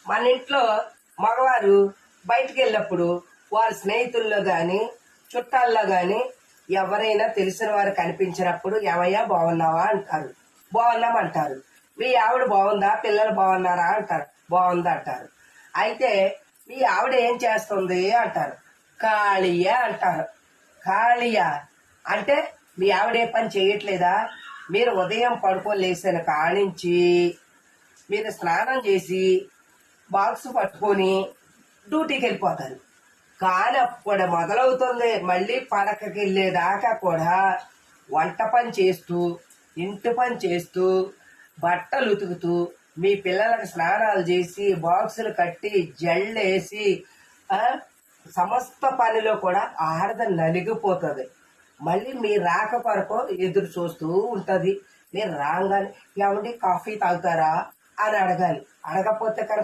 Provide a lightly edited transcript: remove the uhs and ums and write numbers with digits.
మన ఇంట్లో మగవారు బయటికి వెళ్ళినప్పుడు వాళ్ళ స్నేహితుల్లో కానీ చుట్టాల్లో కానీ ఎవరైనా తెలిసిన వారు కనిపించినప్పుడు ఏమయ్యా బాగున్నావా అంటారు, బాగున్నామంటారు. మీ ఆవిడ బాగుందా, పిల్లలు బాగున్నారా అంటారు, బాగుందా అంటారు. అయితే మీ ఆవిడ ఏం చేస్తుంది అంటారు, ఖాళీయా అంటారు. ఖాళీయా అంటే మీ ఆవిడ ఏ పని చేయట్లేదా? మీరు ఉదయం పడుకొని లేచిన కానించి మీరు స్నానం చేసి బాక్స్ పట్టుకొని డ్యూటీకి వెళ్ళిపోతారు. కానీ అప్పుడు మొదలవుతుంది మళ్ళీ పడకకి వెళ్ళేదాకా కూడా వంట పని చేస్తూ, ఇంటి పని చేస్తూ, బట్టలు ఉతుకుతూ, మీ పిల్లలకు స్నానాలు చేసి బాక్సులు కట్టి జల్లేసి సమస్త పనిలో కూడా ఆడద నలిగిపోతుంది. మళ్ళీ మీ రాక కొరకు ఎదురు చూస్తూ ఉంటుంది. మీరు రాగానే ఏమండి కాఫీ తాగుతారా అని అడగాలి. అడగపోతే కనుక